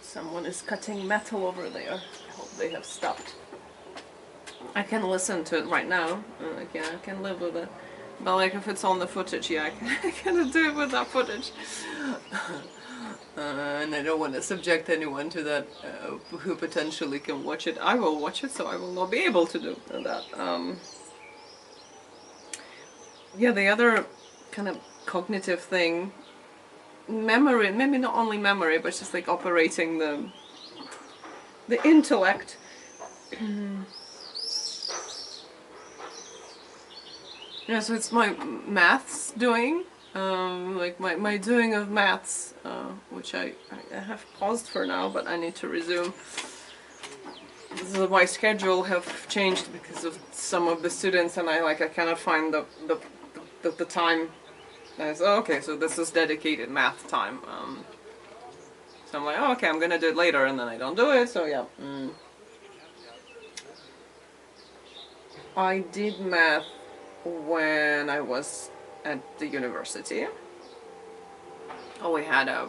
Someone is cutting metal over there. I hope they have stopped. I can listen to it right now. I can live with it. But like if it's on the footage, yeah, I can't do it with that footage. And I don't want to subject anyone to that who potentially can watch it. I will watch it, so I will not be able to do that. Yeah, the other kind of cognitive thing, memory, maybe not only memory, but just like operating the intellect. Yeah, so it's my maths doing, like my doing of maths, which I have paused for now, but I need to resume. So my schedule have changed because of some of the students, and I cannot find the time. And it's, oh, okay, so this is dedicated math time. So I'm like, oh, okay, I'm gonna do it later, and then I don't do it. So yeah. I did math when I was at the university. Oh, we had I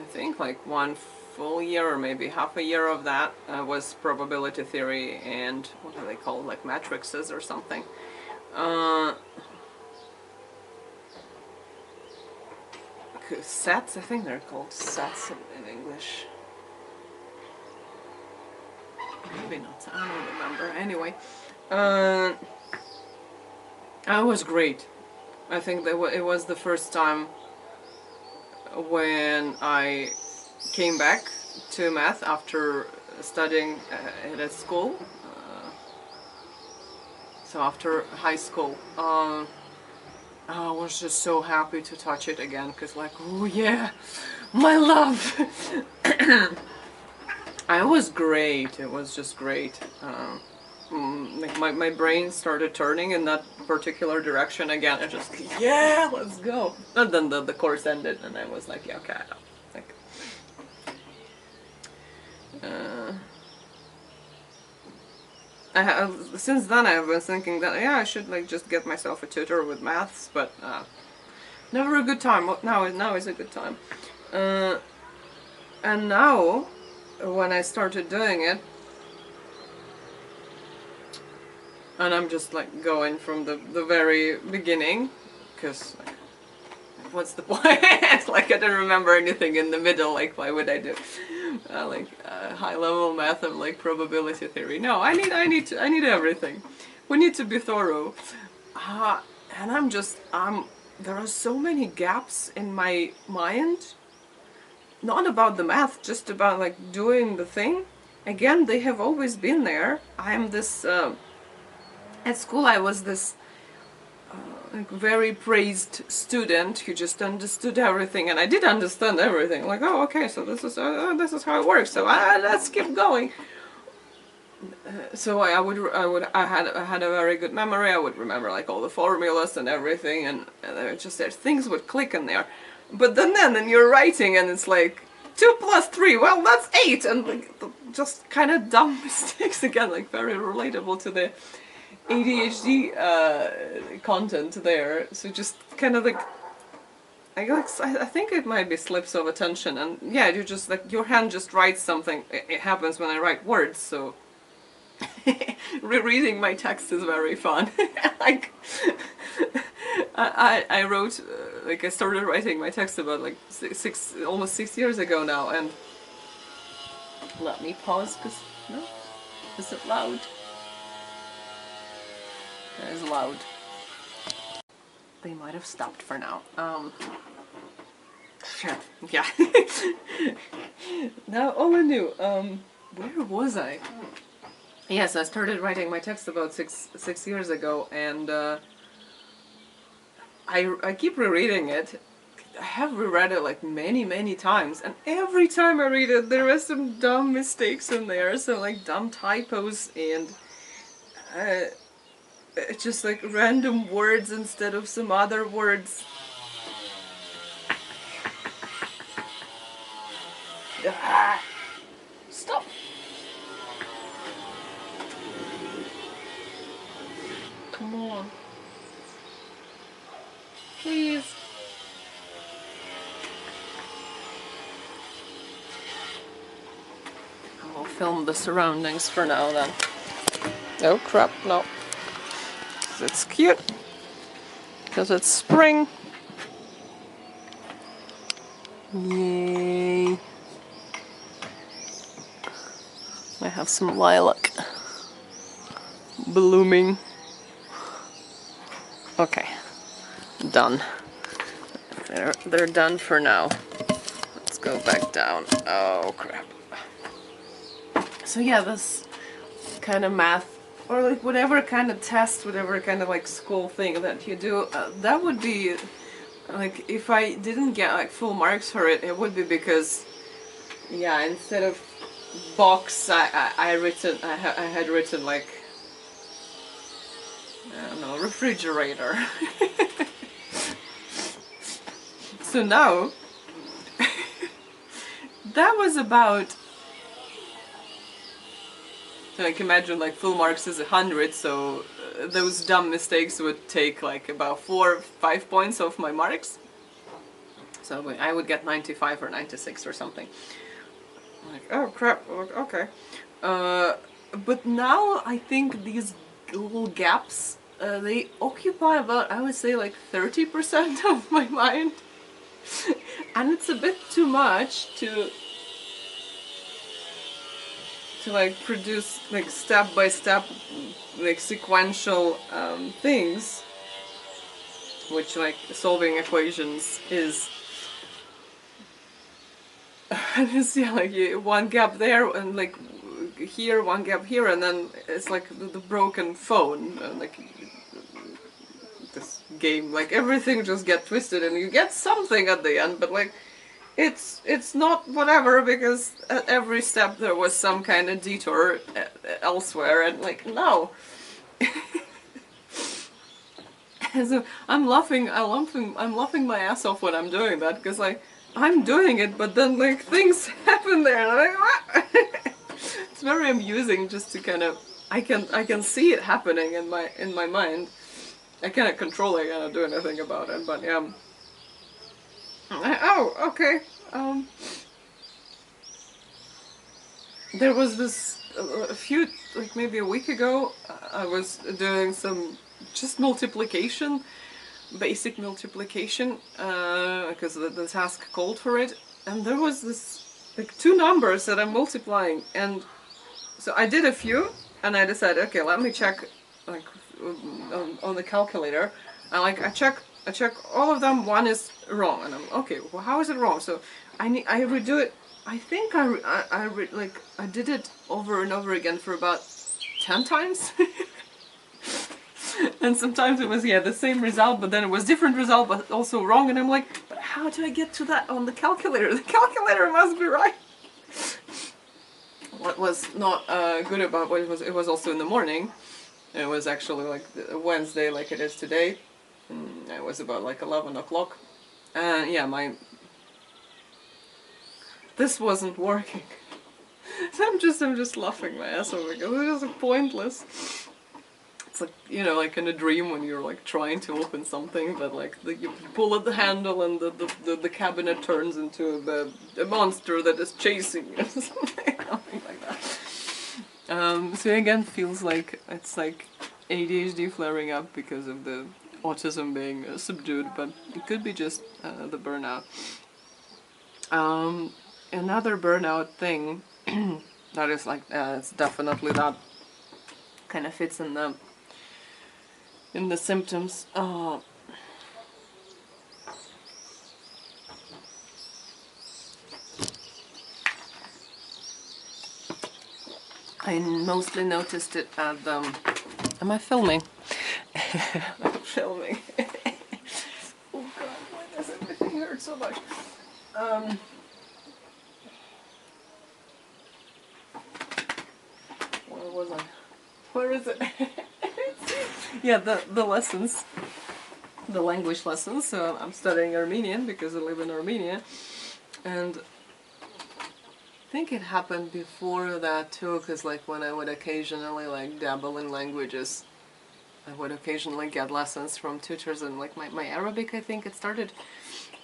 think like one full year or maybe half a year of that was probability theory and what do they call it, like matrices or something. Sets, I think they're called sets in English. Maybe not, I don't remember. Anyway, it was great. I think that it was the first time when I came back to math after studying at school. So after high school, I was just so happy to touch it again, because like, oh yeah, my love. It was great. It was just great. Like my brain started turning in that particular direction again. I just, yeah, let's go. And then the course ended, and I was like, yeah, okay, like, since then I've been thinking that yeah, I should like just get myself a tutor with maths, but never a good time. Now is a good time. And now, when I started doing it, and I'm just like going from the very beginning, because like, what's the point? It's like I don't remember anything in the middle, like why would I do high level math of like probability theory? No, I need everything. We need to be thorough. And there are so many gaps in my mind. Not about the math, just about like doing the thing. Again, they have always been there. I am this, at school I was this like very praised student who just understood everything, and I did understand everything. Like, oh, okay, so this is how it works. So let's keep going. So I had a very good memory. I would remember like all the formulas and everything, and just things would click in there. But then you're writing, and it's like 2 + 3. Well, that's 8, and like just kind of dumb mistakes again, like very relatable to the ADHD content there. So just kind of like I think it might be slips of attention, and yeah, you just like your hand just writes something. It happens when I write words, so rereading my text is very fun. Like I wrote like I started writing my text about like almost 6 years ago now, and let me pause because no, is it loud? That is loud. They might have stopped for now. Sure. Yeah. Now all anew. Where was I? Yes, I started writing my text about six years ago, and I keep rereading it. I have reread it like many times, and every time I read it, there are some dumb mistakes in there, some like dumb typos, and just like random words instead of some other words. Stop! Come on. Please. film the surroundings for now then. Oh crap, no. It's cute. Because it's spring. Yay. I have some lilac blooming. Okay, done. They're done for now. Let's go back down. Oh crap. So yeah, this kind of math, or like whatever kind of test, whatever kind of like school thing that you do, that would be like, if I didn't get like full marks for it, it would be because, yeah, instead of box, I had written like, I don't know, refrigerator. So now, that was about, like, imagine like full marks is 100, so those dumb mistakes would take like about 4 or 5 points off my marks. So I would get 95 or 96 or something. Like, oh crap, okay. But now I think these little gaps, they occupy about, I would say, like 30% of my mind. And it's a bit too much to like produce like step by step, like sequential things, which like solving equations is. And it's, yeah, like one gap there and like here, one gap here, and then it's like the broken phone, like this game, like everything just get twisted and you get something at the end, but like it's not whatever, because at every step there was some kind of detour elsewhere, and like, no. And so I'm laughing my ass off when I'm doing that, because like I'm doing it, but then like things happen there, and I'm like, what? It's very amusing just to kind of, I can see it happening in my mind. I cannot control it, I cannot do anything about it, but yeah. Oh, okay. There was this, a few, like maybe a week ago, I was doing some just multiplication, basic multiplication, because the task called for it, and there was this, like, 2 numbers that I'm multiplying, and so I did a few, and I decided, okay, let me check, like, on the calculator, and like, I check all of them, one is wrong, and I'm, okay, well, how is it wrong? So I redo it. I think I did it over and over again for about 10 times. And sometimes it was, yeah, the same result, but then it was different result, but also wrong, and I'm like, but how do I get to that on the calculator? The calculator must be right. What was not good about it was also in the morning. It was actually like Wednesday, like it is today. It was about like 11 o'clock. And yeah, this wasn't working. So I'm just laughing my ass off because it was pointless. It's like, you know, like in a dream when you're like trying to open something, but like you pull at the handle and the cabinet turns into a monster that is chasing you. Something like that. So again, feels like it's like ADHD flaring up because of the autism being subdued, but it could be just the burnout. Another burnout thing that is like, it's definitely that kind of fits in the symptoms. I mostly noticed it at am I filming? I'm filming. Oh god, why does everything hurt so much? Where was I? Where is it? Yeah, the lessons, the language lessons. So I'm studying Armenian because I live in Armenia, and I think it happened before that too, because like when I would occasionally like dabble in languages, I would occasionally get lessons from tutors, and like my Arabic, I think it started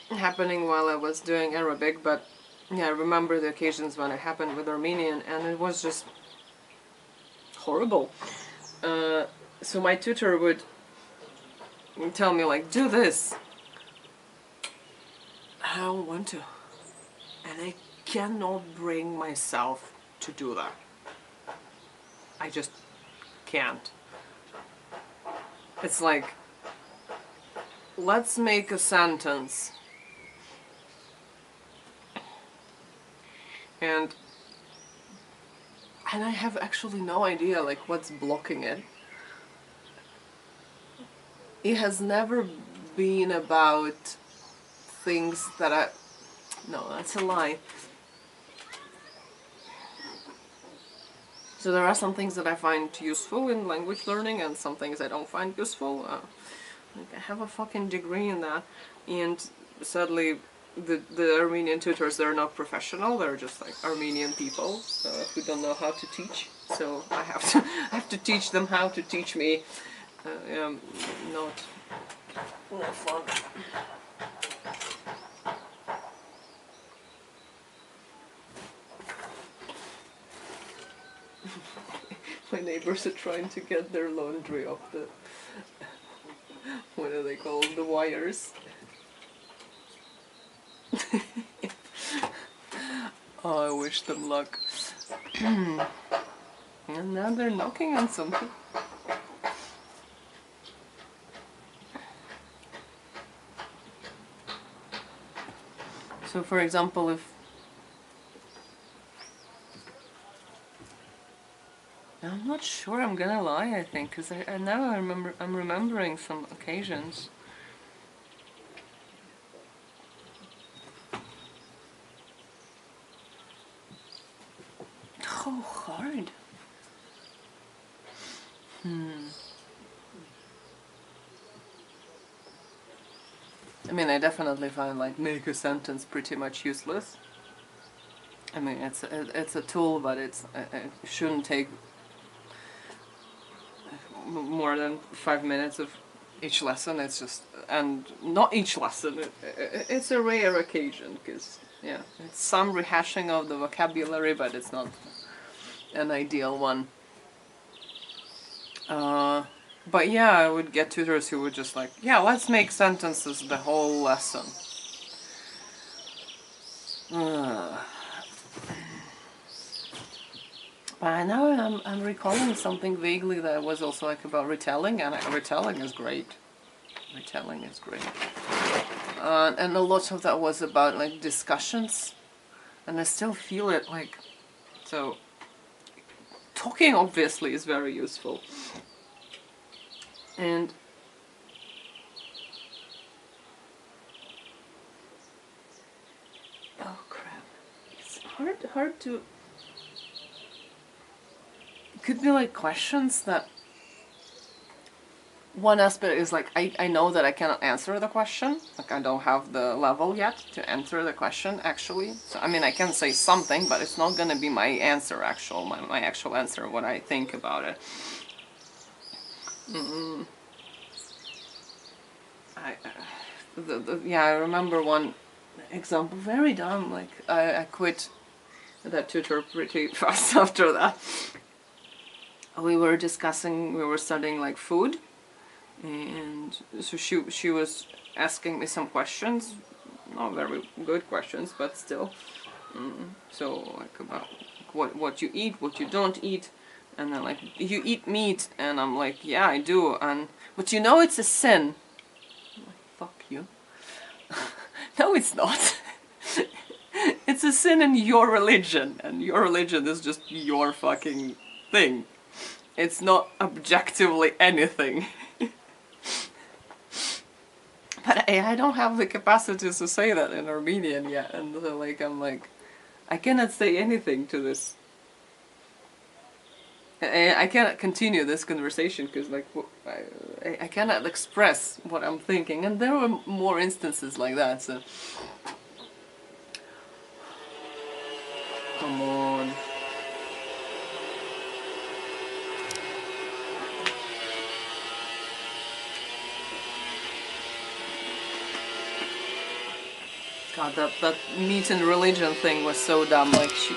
happening while I was doing Arabic, but yeah, I remember the occasions when it happened with Armenian, and it was just horrible. So my tutor would tell me like, do this. I don't want to. And I cannot bring myself to do that. I just can't. It's like, let's make a sentence. And I have actually no idea like what's blocking it. It has never been about things that I... No, that's a lie. So there are some things that I find useful in language learning and some things I don't find useful. Like I have a fucking degree in that, and sadly the Armenian tutors, they're not professional, they're just like Armenian people who don't know how to teach. So I have to teach them how to teach me. Not fun. My neighbors are trying to get their laundry off the, what are they called, the wires. Oh, I wish them luck. And now they're knocking on something. So for example, if I'm not sure, I'm gonna lie, I think, because I now I'm remembering some occasions. Oh, hard. I mean, I definitely find like make a sentence pretty much useless. I mean, it's a tool, but it shouldn't take more than 5 minutes of each lesson. It's just, and not each lesson. It's a rare occasion, because yeah, it's some rehashing of the vocabulary, but it's not an ideal one. But yeah, I would get tutors who would just like, yeah, let's make sentences the whole lesson. But now I'm recalling something vaguely that was also like about retelling, and retelling is great. Retelling is great. And a lot of that was about like discussions, and I still feel it like, so talking obviously is very useful. And oh crap, it's hard to, it could be like questions that one aspect is like I know that I cannot answer the question, like I don't have the level yet to answer the question actually. So I mean I can say something, but it's not gonna be my answer, my actual answer, what I think about it. Yeah, I remember one example, very dumb, like I quit that tutor pretty fast after that. We were studying like food, and so she was asking me some questions, not very good questions, but still. So like about what you eat, what you don't eat, and then like, you eat meat, and I'm like, yeah, I do, but you know it's a sin. I'm like, fuck you. No, it's not. It's a sin in your religion, and your religion is just your fucking thing. It's not objectively anything. But I don't have the capacity to say that in Armenian yet, and so like I'm like, I cannot say anything to this. I cannot continue this conversation because like I cannot express what I'm thinking, and there were more instances like that. So come on. God, that meat and religion thing was so dumb. Like she.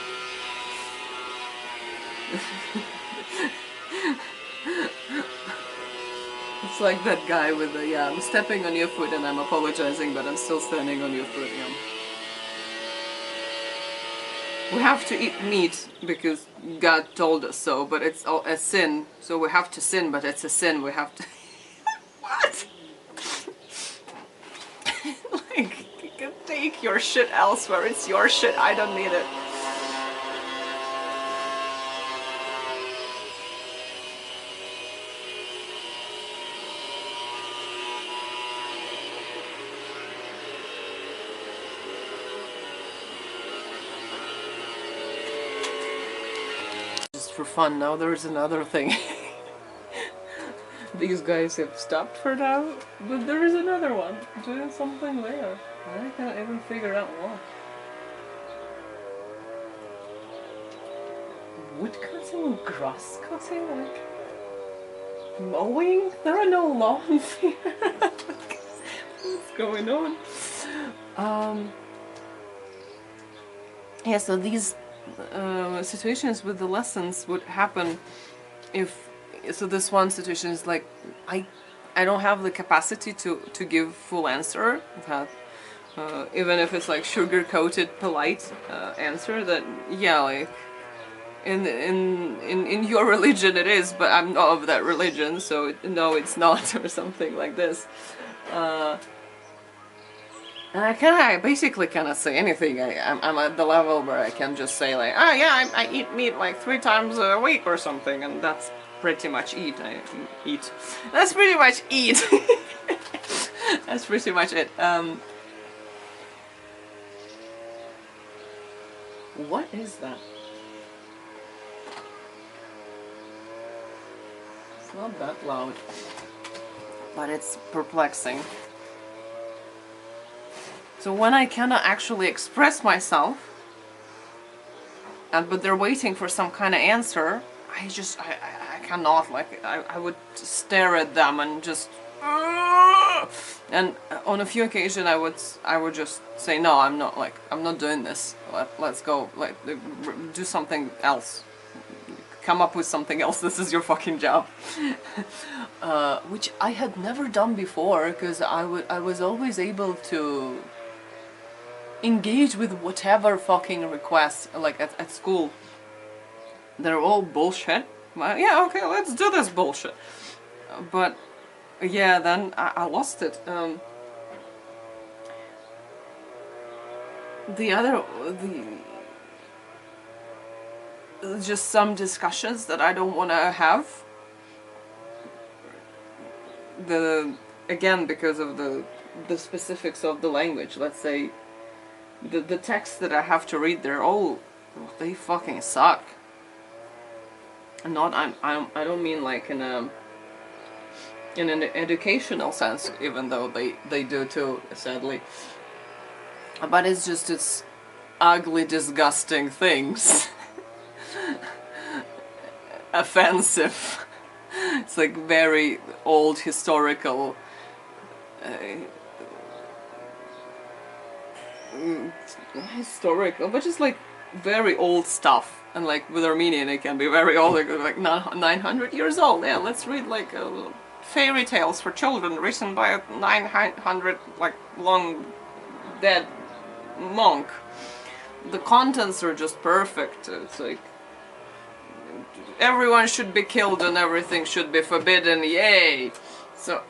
It's like that guy with the, yeah, I'm stepping on your foot and I'm apologizing, but I'm still standing on your foot, yeah. We have to eat meat because God told us so, but it's a sin. So we have to sin, but it's a sin. We have to... What? Like, you can take your shit elsewhere. It's your shit. I don't need it. For fun. Now there's another thing. These guys have stopped for now, but there is another one doing something there. I can't even figure out what. Wood cutting, grass cutting, like mowing. There are no lawns here. What's going on? Yeah. So these. Situations with the lessons would happen if, so this one situation is like I don't have the capacity to give full answer, that even if it's like sugar coated polite answer, that yeah, like in your religion it is, but I'm not of that religion, so no, it's not, or something like this. And I basically cannot say anything. I'm at the level where I can just say like, ah, yeah, I eat meat like 3 times a week or something, and that's pretty much eat. That's pretty much eat. That's pretty much it. What is that? It's not that loud, but it's perplexing. So when I cannot actually express myself, but they're waiting for some kind of answer, I cannot, like, I would stare at them and just, and on a few occasions I would just say, no, I'm not doing this, let's go, like, do something else, come up with something else, this is your fucking job. Which I had never done before, because I was always able to engage with whatever fucking requests, like at school. They're all bullshit. Well, yeah, okay, let's do this bullshit. But yeah, then I lost it. Just some discussions that I don't want to have. Again, because of the specifics of the language. Let's say the texts that I have to read, they fucking suck. Not I don't mean like in an educational sense, even though they do too, sadly. But it's ugly, disgusting things. Offensive. It's like very old historical but just like very old stuff. And like with Armenian it can be very old, like 900 years old. Yeah, let's read like fairy tales for children written by a 900 like long dead monk. The contents are just perfect. It's like everyone should be killed and everything should be forbidden, yay! So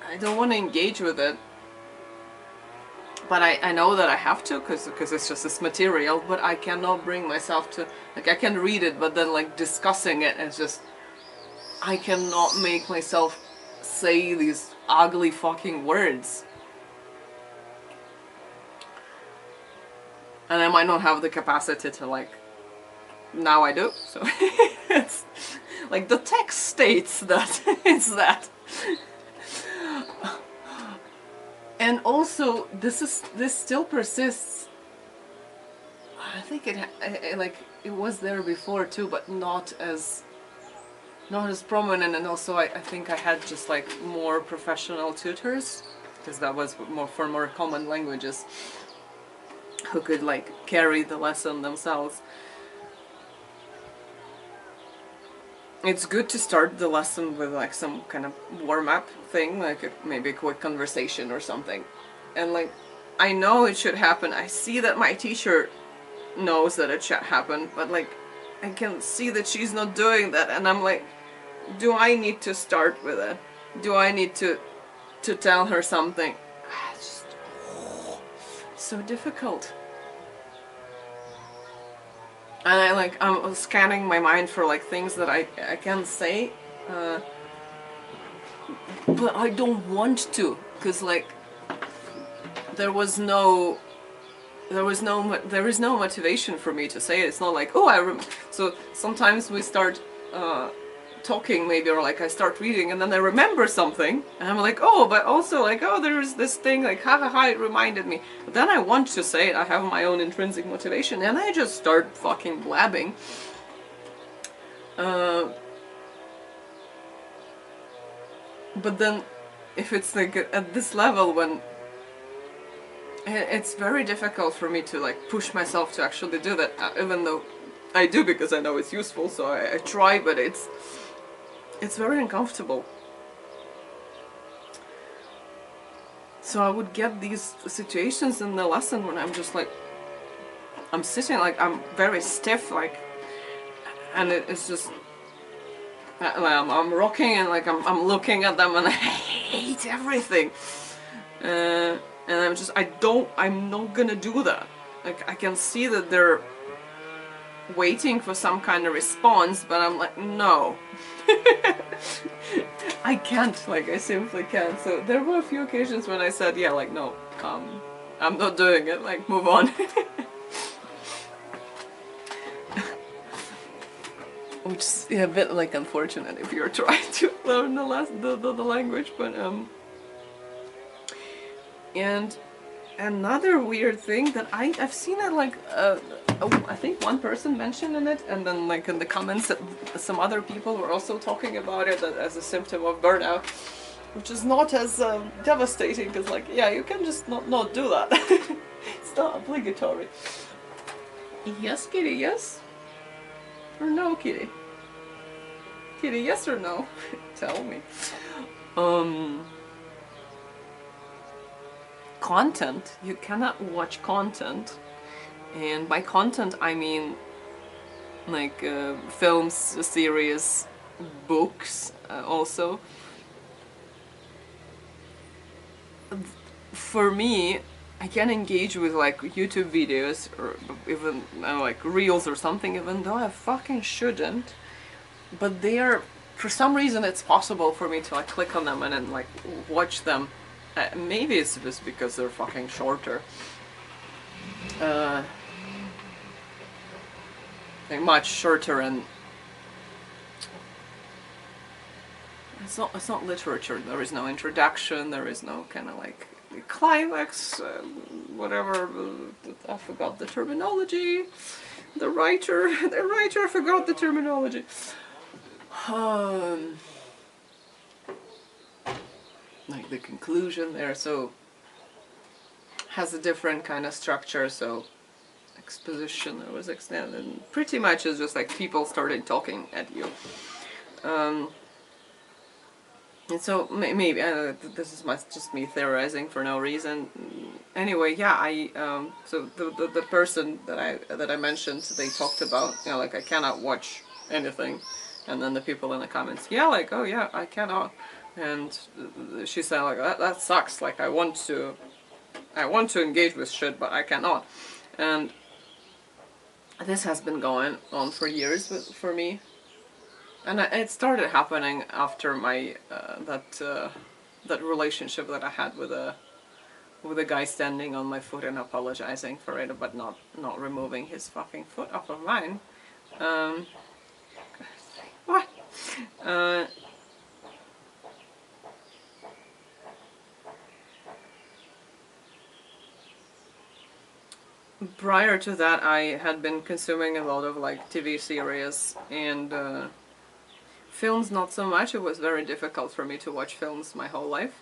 I don't want to engage with it. But I know that I have to, because it's just this material, but I cannot bring myself to, like, I can read it, but then like discussing it, it's just, I cannot make myself say these ugly fucking words. And I might not have the capacity to, like, now I do, so it's like the text states that it's that. And also, this still persists. I think it was there before too, but not as prominent. And also, I think I had just like more professional tutors, because that was more for more common languages. who could like carry the lesson themselves. It's good to start the lesson with like some kind of warm-up thing, like maybe a quick conversation or something. And like, I know it should happen. I see that my teacher knows that it should happen, but like, I can see that she's not doing that, and I'm like, do I need to start with it? Do I need to tell her something? It's just so difficult. And I'm scanning my mind for like things that I can say, but I don't want to, because like there is no motivation for me to say it. It's not like, oh, so sometimes we start talking maybe, or like I start reading and then I remember something and I'm like, oh, but also like, oh, there's this thing, like, ha ha ha, it reminded me. But then I want to say it, I have my own intrinsic motivation, and I just start fucking blabbing. But then if it's like at this level, when it's very difficult for me to like push myself to actually do that, even though I do, because I know it's useful, so I try, but it's very uncomfortable. So I would get these situations in the lesson when I'm just like, I'm sitting like, I'm very stiff, like, and it's just, I'm rocking and like I'm looking at them and I hate everything. And I'm not gonna do that. Like, I can see that they're waiting for some kind of response, but I'm like, no. I can't, like, I simply can't. So there were a few occasions when I said, yeah, like, no, I'm not doing it, like, move on. Which is a bit like unfortunate if you're trying to learn the language, but and another weird thing that I've seen it like I think one person mentioned in it, and then like in the comments some other people were also talking about it as a symptom of burnout, which is not as devastating, because like, yeah, you can just not do that. It's not obligatory. Yes, kitty, yes? Or no, kitty? Kitty, yes or no? Tell me. Content. You cannot watch content. And by content I mean like films, series, books also. For me, I can engage with like YouTube videos or even like reels or something, even though I fucking shouldn't. But they are, for some reason it's possible for me to like click on them and then like watch them. Maybe it's just because they're fucking shorter. Like much shorter, and it's not literature. There is no introduction, there is no kind of like climax, whatever. I forgot the terminology. The writer forgot the terminology. Like the conclusion there, so has a different kind of structure. So exposition, there was extended, and pretty much it's just like people started talking at you. And so maybe this is just me theorizing for no reason. Anyway, yeah, so the person that I mentioned, they talked about, you know, like, I cannot watch anything, and then the people in the comments, yeah, like, oh yeah, I cannot, and she said like, that sucks, like, I want to engage with shit, but I cannot. And this has been going on for years for me. And it started happening after my that relationship that I had with a guy standing on my foot and apologizing for it, but not removing his fucking foot off of mine. What? Prior to that, I had been consuming a lot of like TV series and films, not so much. It was very difficult for me to watch films my whole life.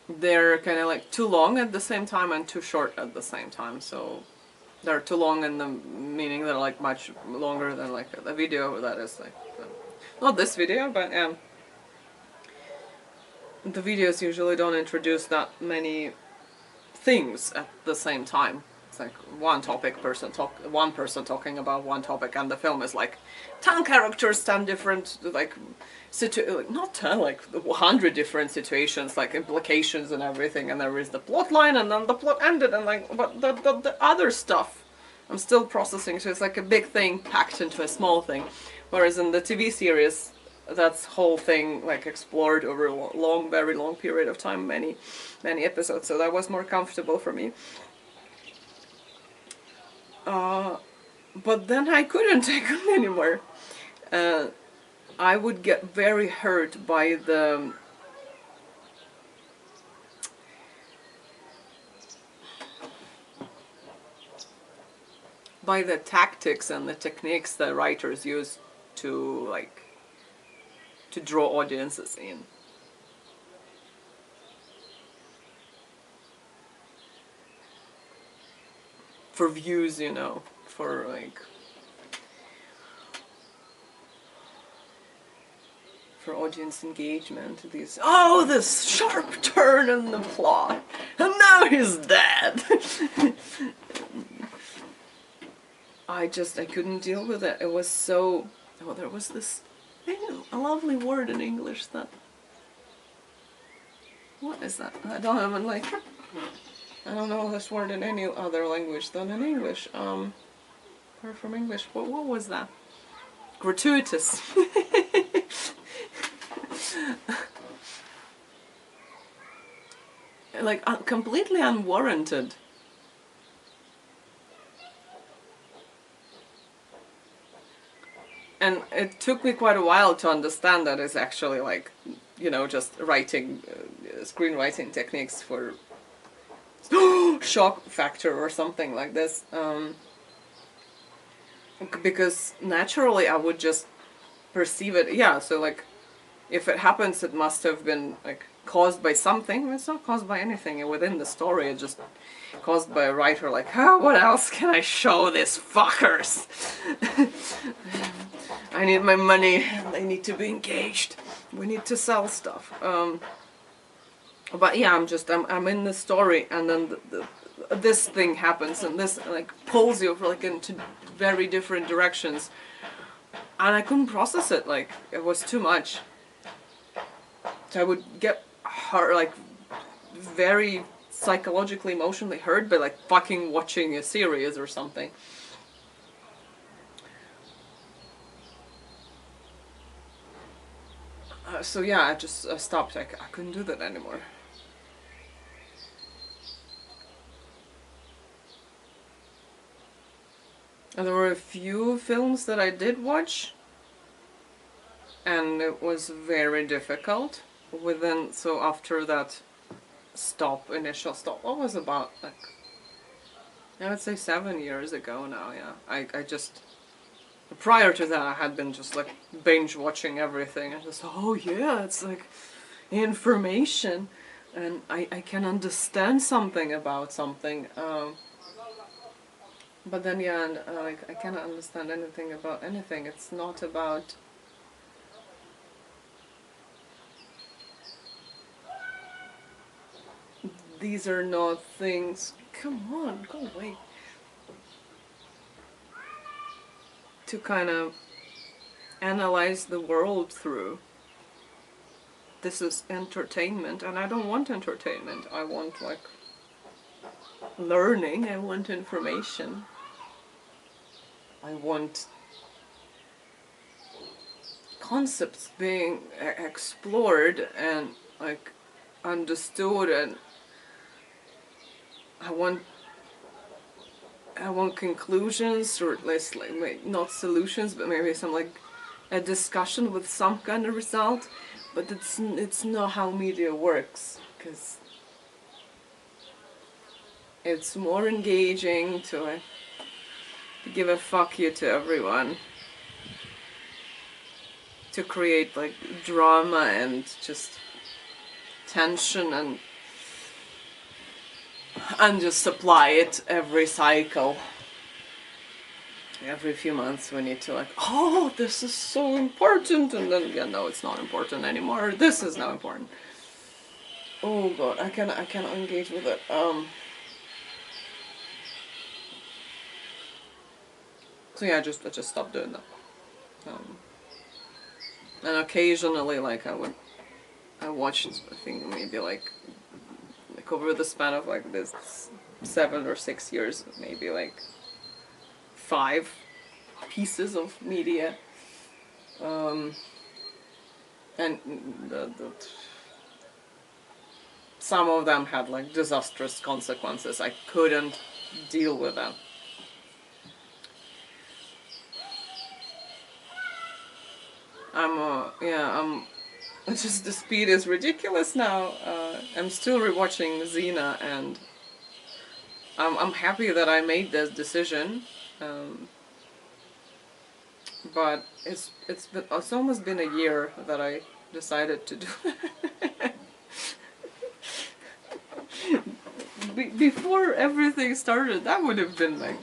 they're kind of like too long at the same time and too short at the same time. So they're too long in the meaning they're like much longer than like a video that is like, not this video, but the videos usually don't introduce that many things at the same time. It's like one person talking about one topic, and the film is like 10 characters, 10 different like not 10, like 100 different situations, like implications and everything, and there is the plot line, and then the plot ended, and like, but the other stuff I'm still processing, so it's like a big thing packed into a small thing. Whereas in the TV series, that's whole thing like explored over a long, very long period of time, many episodes, so that was more comfortable for me. But then I couldn't take them anymore. I would get very hurt by the tactics and the techniques that writers use to draw audiences in. For views, you know, for like for audience engagement. This sharp turn in the plot, and now he's dead. I couldn't deal with it. It was so... Oh, there was this a lovely word in English that... What is that? I don't have it, like... I don't know this word in any other language than in English. Apart from English, what was that? Gratuitous. Like, completely unwarranted. And it took me quite a while to understand that it's actually like, you know, just writing, screenwriting techniques for shock factor or something like this. Because naturally I would just perceive it, yeah, so like, if it happens, it must have been like caused by something. It's not caused by anything within the story, it's just caused by a writer, like, what else can I show these fuckers? I need my money, they need to be engaged, we need to sell stuff. But yeah, I'm in the story, and then this thing happens, and this like pulls you like into very different directions, and I couldn't process it, like, it was too much. So I would get hurt, like, very psychologically, emotionally hurt by like fucking watching a series or something. So yeah, I just stopped. I couldn't do that anymore. And there were a few films that I did watch, and it was very difficult. So after that initial stop, what was about, like, I would say 7 years ago now, yeah. I just... Prior to that, I had been just like binge watching everything, and just, oh yeah, it's like information, and I can understand something about something. But then, yeah, and I cannot understand anything about anything. It's not about... These are not things... Come on, go away. To kind of analyze the world through. This is entertainment, and I don't want entertainment. I want, like, learning. I want information. I want concepts being explored and, like, understood, and I want conclusions, or at least, like, not solutions, but maybe some, like, a discussion with some kind of result. But it's not how media works, because it's more engaging to give a fuck you to everyone, to create, like, drama and just tension and and just supply it every cycle. Every few months we need to like, oh, this is so important, and then yeah, no, it's not important anymore. This is now important. Oh god, I cannot engage with it. So yeah, I just stopped doing that. And occasionally, like I watched, I think maybe like over the span of like this 7 or 6 years, maybe like 5 pieces of media, and some of them had like disastrous consequences. I couldn't deal with them. It's just the speed is ridiculous now. I'm still rewatching Xena, and I'm happy that I made this decision. But it's almost been a year that I decided to do it. Before everything started, that would have been like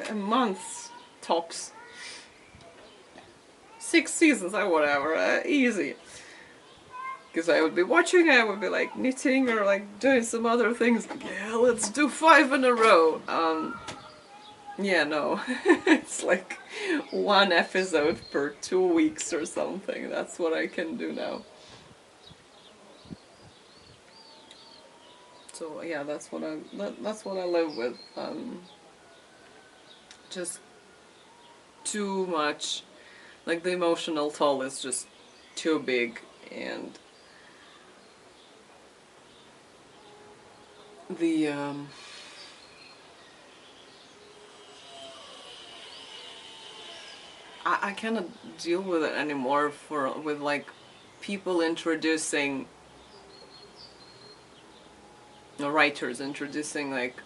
a month tops. 6 seasons or whatever, easy. Because I would be watching, I would be like knitting or like doing some other things. Yeah, let's do 5 in a row. Yeah, no. It's like 1 episode per 2 weeks or something. That's what I can do now. So yeah, that's what I live with. Just too much. Like the emotional toll is just too big, and the I cannot deal with it anymore with like people introducing, writers introducing like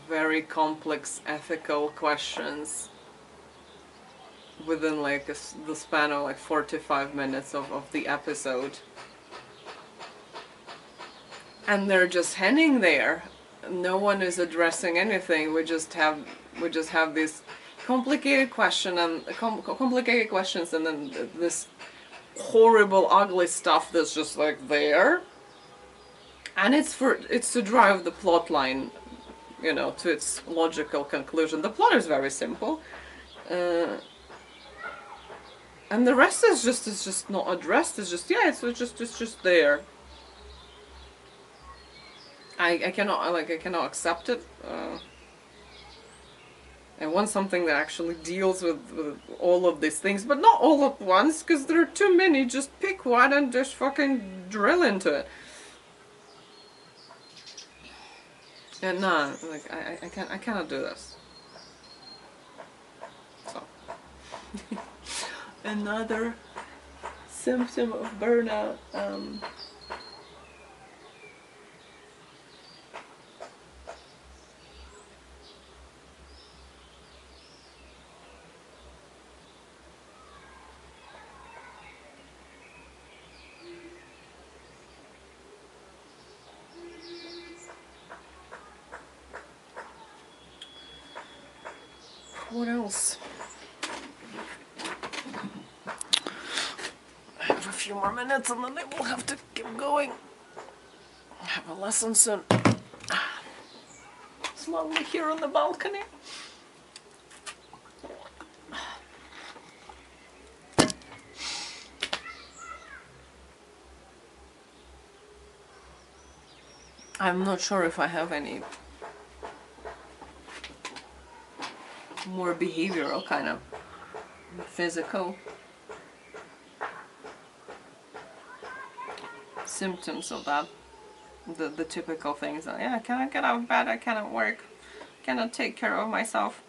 very complex ethical questions within like the span of like 45 minutes of the episode, and they're just hanging there. No one is addressing anything. We just have these complicated questions, and then this horrible, ugly stuff that's just like there, and it's to drive the plot line, to its logical conclusion. The plot is very simple. And the rest is just not addressed. It's just it's just there. I cannot accept it. I want something that actually deals with all of these things, but not all at once, because there are too many. Just pick one and just fucking drill into it. And no, like I cannot do this. So. Another symptom of burnout. What else? I have a few more minutes and then I will have to keep going. I have a lesson soon. It's lovely here on the balcony. I'm not sure if I have any more behavioral kind of physical symptoms of that. The typical things. Yeah, I cannot get out of bed, I cannot work, cannot take care of myself.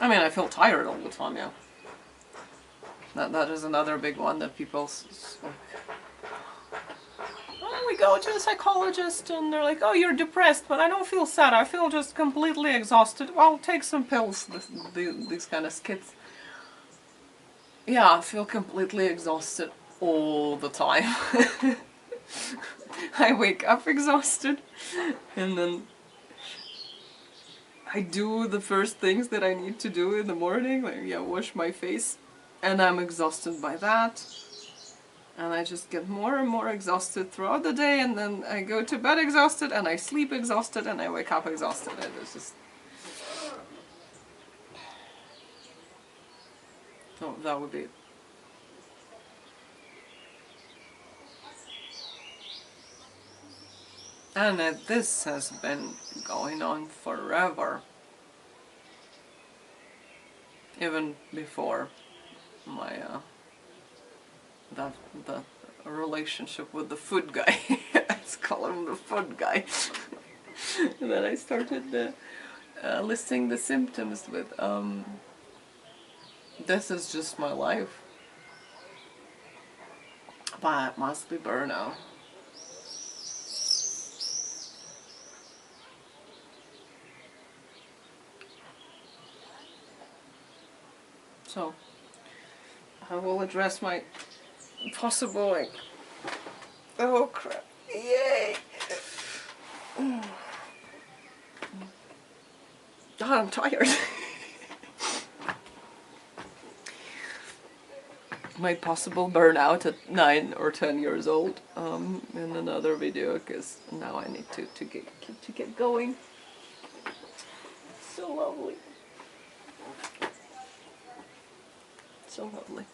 I mean, I feel tired all the time, yeah. That is another big one that people we go to a psychologist and they're like, oh, you're depressed, but I don't feel sad, I feel just completely exhausted. Well, take some pills, these kind of skits. Yeah, I feel completely exhausted all the time. I wake up exhausted, and then I do the first things that I need to do in the morning, like wash my face, and I'm exhausted by that. And I just get more and more exhausted throughout the day, and then I go to bed exhausted, and I sleep exhausted, and I wake up exhausted, and it's just... Oh, that would be... And this has been going on forever. Even before my the relationship with the food guy. Let's call him the food guy. And then I started listing the symptoms with this is just my life, but it must be burnout. So I will address my possible, like, oh crap, yay! God, I'm tired. My possible burnout at 9 or 10 years old in another video, because now I need to get going. So lovely. So lovely.